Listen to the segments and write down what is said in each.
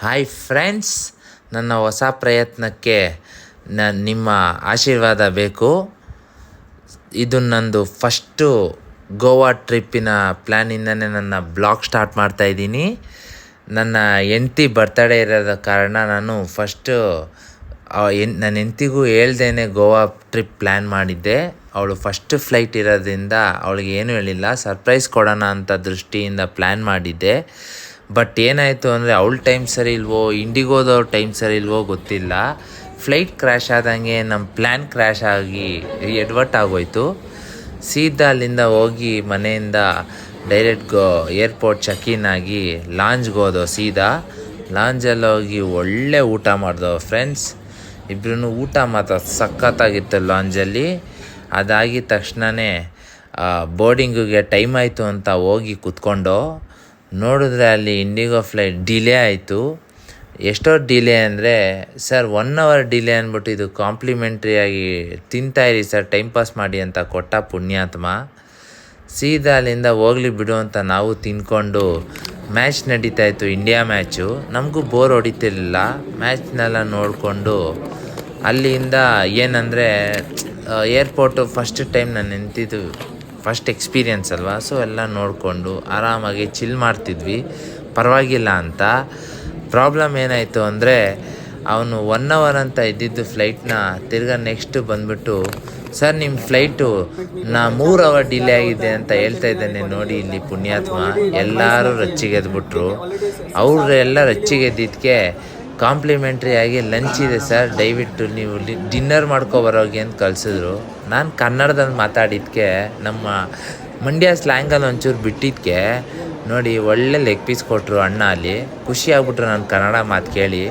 Hi friends, ನನ್ನ ಹೊಸ ಪ್ರಯತ್ನಕ್ಕೆ ನಿಮ್ಮ ಆಶೀರ್ವಾದ ಬೇಕು. ಇದು ನಂದು ಫಸ್ಟು ಗೋವಾ ಟ್ರಿಪ್ಪಿನ ಪ್ಲ್ಯಾನಿಂದನೇ ನನ್ನ ಬ್ಲಾಗ್ ಸ್ಟಾರ್ಟ್ ಮಾಡ್ತಾಯಿದ್ದೀನಿ. ನನ್ನ ಹೆಂಡ್ತಿ ಬರ್ತಡೇ ಇರೋದ ಕಾರಣ ನಾನು ಫಸ್ಟು ನನ್ನ ಹೆಂಡ್ತಿಗೂ ಹೇಳ್ದೇನೆ ಗೋವಾ ಟ್ರಿಪ್ ಪ್ಲ್ಯಾನ್ ಮಾಡಿದ್ದೆ. ಅವಳು ಫಸ್ಟ್ ಫ್ಲೈಟ್ ಇರೋದ್ರಿಂದ ಅವಳಿಗೆ ಏನೂ ಹೇಳಿಲ್ಲ, ಸರ್ಪ್ರೈಸ್ ಕೊಡೋಣ ಅಂತ ದೃಷ್ಟಿಯಿಂದ ಪ್ಲ್ಯಾನ್ ಮಾಡಿದ್ದೆ. ಬಟ್ ಏನಾಯಿತು ಅಂದರೆ ಅವಳ ಟೈಮ್ ಸರಿ ಇಲ್ವೋ, ಇಂಡಿಗೋದವ್ರ ಟೈಮ್ ಸರಿ ಇಲ್ವೋ ಗೊತ್ತಿಲ್ಲ, ಫ್ಲೈಟ್ ಕ್ರ್ಯಾಶ್ ಆದಂಗೆ ನಮ್ಮ ಪ್ಲ್ಯಾನ್ ಕ್ರ್ಯಾಶ್ ಆಗಿ ಎಡ್ವರ್ಟ್ ಆಗೋಯ್ತು. ಸೀದಾ ಅಲ್ಲಿಂದ ಹೋಗಿ ಮನೆಯಿಂದ ಡೈರೆಕ್ಟ್ ಏರ್ಪೋರ್ಟ್ ಚೆಕ್ ಇನ್ ಆಗಿ ಲಾಂಜ್ಗೆ ಹೋದೋ. ಸೀದಾ ಲಾಂಜಲ್ಲಿ ಹೋಗಿ ಒಳ್ಳೆ ಊಟ ಮಾಡ್ದೋ ಫ್ರೆಂಡ್ಸ್. ಇಬ್ರು ಊಟ ಮಾತ್ರ ಸಖತ್ತಾಗಿತ್ತು ಲಾಂಜಲ್ಲಿ. ಅದಾಗಿದ ತಕ್ಷಣವೇ ಬೋರ್ಡಿಂಗಿಗೆ ಟೈಮ್ ಆಯಿತು ಅಂತ ಹೋಗಿ ಕೂತ್ಕೊಂಡು ನೋಡಿದ್ರೆ ಅಲ್ಲಿ ಇಂಡಿಗೋ ಫ್ಲೈಟ್ ಡಿಲೇ ಆಯಿತು. ಎಷ್ಟೋ ಡಿಲೇ ಅಂದರೆ, ಸರ್ 1 hour ಡಿಲೇ ಅಂದ್ಬಿಟ್ಟು ಇದು ಕಾಂಪ್ಲಿಮೆಂಟ್ರಿಯಾಗಿ ತಿಂತಾಯಿರಿ ಸರ್, ಟೈಮ್ ಪಾಸ್ ಮಾಡಿ ಅಂತ ಕೊಟ್ಟ ಪುಣ್ಯಾತ್ಮ. ಸೀದಾ ಅಲ್ಲಿಂದ ಹೋಗ್ಲಿ ಬಿಡು ಅಂತ ನಾವು ತಿಂದ್ಕೊಂಡು ಮ್ಯಾಚ್ ನಡೀತಾಯಿತ್ತು, ಇಂಡಿಯಾ ಮ್ಯಾಚು. ನಮಗೂ ಬೋರ್ ಹೊಡಿತಿರ್ಲಿಲ್ಲ. ಮ್ಯಾಚ್ನೆಲ್ಲ ನೋಡಿಕೊಂಡು ಅಲ್ಲಿಂದ ಏನಂದರೆ ಏರ್ಪೋರ್ಟು ಫಸ್ಟ್ ಟೈಮ್ ನಾನು ನಿಂತಿದ್ದು, ಫಸ್ಟ್ ಎಕ್ಸ್ಪೀರಿಯನ್ಸ್ ಅಲ್ವಾ, ಸೊ ಎಲ್ಲ ನೋಡಿಕೊಂಡು ಆರಾಮಾಗಿ ಚಿಲ್ ಮಾಡ್ತಿದ್ವಿ, ಪರವಾಗಿಲ್ಲ ಅಂತ. ಪ್ರಾಬ್ಲಮ್ ಏನಾಯಿತು ಅಂದರೆ, ಅವನು 1 hour ಅಂತ ಇದ್ದಿದ್ದು ಫ್ಲೈಟ್ನ ತಿರ್ಗಾ ನೆಕ್ಸ್ಟ್ ಬಂದುಬಿಟ್ಟು, ಸರ್ ನಿಮ್ಮ ಫ್ಲೈಟು 3 hour ಡಿಲೇ ಆಗಿದೆ ಅಂತ ಹೇಳ್ತಾ ಇದ್ದಾನೆ ನೋಡಿ. ಇಲ್ಲಿ ಪುಣ್ಯಾತ್ಮ ಎಲ್ಲರೂ ರಚ್ಚಿಗೆದ್ಬಿಟ್ರು. ಅವರೆಲ್ಲ ರಚ್ಚಿಗೆದ್ದಿದ್ದಕ್ಕೆ ಕಾಂಪ್ಲಿಮೆಂಟ್ರಿಯಾಗಿ ಲಂಚ್ ಇದೆ ಸರ್, ದಯವಿಟ್ಟು ನೀವು ಡಿನ್ನರ್ ಮಾಡ್ಕೊಬರೋಗಿ ಅಂತ ಕಳಿಸಿದ್ರು. ನಾನು ಕನ್ನಡದಲ್ಲಿ ಮಾತಾಡಿದ್ದಕ್ಕೆ, ನಮ್ಮ ಮಂಡ್ಯ ಸ್ಲ್ಯಾಂಗಲ್ಲಿ ಒಂಚೂರು ಬಿಟ್ಟಿದ್ದಕ್ಕೆ ನೋಡಿ ಒಳ್ಳೆ ಲೆಗ್ ಪೀಸ್ ಕೊಟ್ಟರು ಅಣ್ಣ. ಅಲ್ಲಿ ಖುಷಿ ಆಗ್ಬಿಟ್ರು ನನ್ನ ಕನ್ನಡ ಮಾತು ಕೇಳಿ.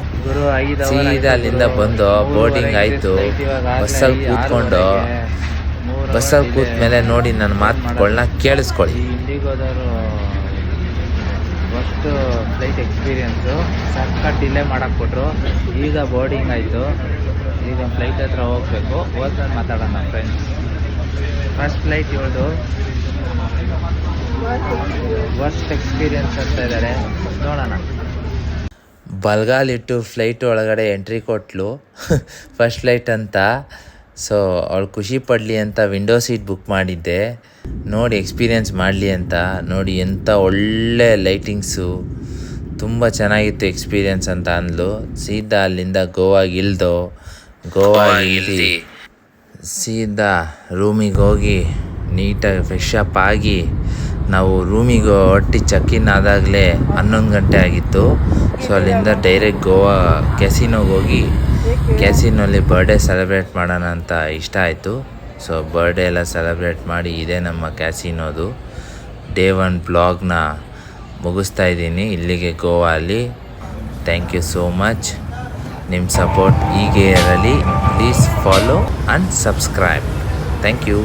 ಸೀದಾ ಅಲ್ಲಿಂದ ಬಂದು ಬೋರ್ಡಿಂಗ್ ಆಯಿತು. ಬಸ್ಸಲ್ಲಿ ಕೂತ್ಕೊಂಡು ಮೇಲೆ ನೋಡಿ ನನ್ನ ಮಾತುಗಳನ್ನ ಕೇಳಿಸ್ಕೊಳ್ಳಿ. ಇಂಡಿಗೋದವರು ಫಸ್ಟು ಫ್ಲೈಟ್ ಎಕ್ಸ್ಪೀರಿಯೆನ್ಸು ಸಖತ್ ಡಿಲೇ ಮಾಡೋಕ್ಕೆ ಕೊಟ್ಟರು. ಈಗ ಬೋರ್ಡಿಂಗ್ ಆಯಿತು, ಈಗ ಫ್ಲೈಟ್ ಹತ್ರ ಹೋಗಬೇಕು, ಹೋದ್ಮೇಲೆ ಮಾತಾಡೋಣ ಫ್ರೆಂಡ್ಸ್. ಫಸ್ಟ್ ಫ್ಲೈಟ್ ಇವಳು ವರ್ಸ್ಟ್ ಎಕ್ಸ್ಪೀರಿಯೆನ್ಸ್ ಅಂತ ಇದ್ದಾರೆ, ನೋಡೋಣ. ಬಲ್ಗಾಲಿಟ್ಟು ಫ್ಲೈಟ್ ಒಳಗಡೆ ಎಂಟ್ರಿ ಕೊಟ್ಲು ಫಸ್ಟ್ ಫ್ಲೈಟ್ ಅಂತ. ಸೊ ಅವಳು ಖುಷಿ ಪಡಲಿ ಅಂತ ವಿಂಡೋ ಸೀಟ್ ಬುಕ್ ಮಾಡಿದ್ದೆ, ನೋಡಿ ಎಕ್ಸ್ಪೀರಿಯೆನ್ಸ್ ಮಾಡಲಿ ಅಂತ. ನೋಡಿ ಎಂಥ ಒಳ್ಳೆ ಲೈಟಿಂಗ್ಸು, ತುಂಬ ಚೆನ್ನಾಗಿತ್ತು ಎಕ್ಸ್ಪೀರಿಯೆನ್ಸ್ ಅಂತ ಅಂದ್ಲು. ಸೀದಾ ಅಲ್ಲಿಂದ ಗೋವಾಗಿ ಇಳ್ದು ಸೀದಾ ರೂಮಿಗೆ ಹೋಗಿ ನೀಟಾಗಿ ಫ್ರೆಶ್ ಅಪ್ ಆಗಿ ನಾವು ರೂಮಿಗೆ ಚೆಕ್ ಇನ್ ಆದಾಗಲೇ 11 ಗಂಟೆ ಆಗಿತ್ತು. ಸೊ ಅಲ್ಲಿಂದ ಡೈರೆಕ್ಟ್ ಗೋವಾ ಕ್ಯಾಸಿನೋಗೆ ಹೋಗಿ ಕ್ಯಾಸಿನೋಲ್ಲಿ ಬರ್ಡೇ ಸೆಲೆಬ್ರೇಟ್ ಮಾಡೋಣ ಅಂತ ಇಷ್ಟ ಆಯಿತು. ಸೊ ಬರ್ಡೇ ಎಲ್ಲ ಸೆಲೆಬ್ರೇಟ್ ಮಾಡಿ, ಇದೇ ನಮ್ಮ ಕ್ಯಾಸಿನೋದು. ಡೇ 1 ಬ್ಲಾಗ್ನ ಮುಗಿಸ್ತಾ ಇದ್ದೀನಿ ಇಲ್ಲಿಗೆ ಗೋವಾಲಿ. Thank you so much. ನಿಮ್ಮ ಸಪೋರ್ಟ್ ಹೀಗೆ ಇರಲಿ. Please follow and subscribe. Thank you.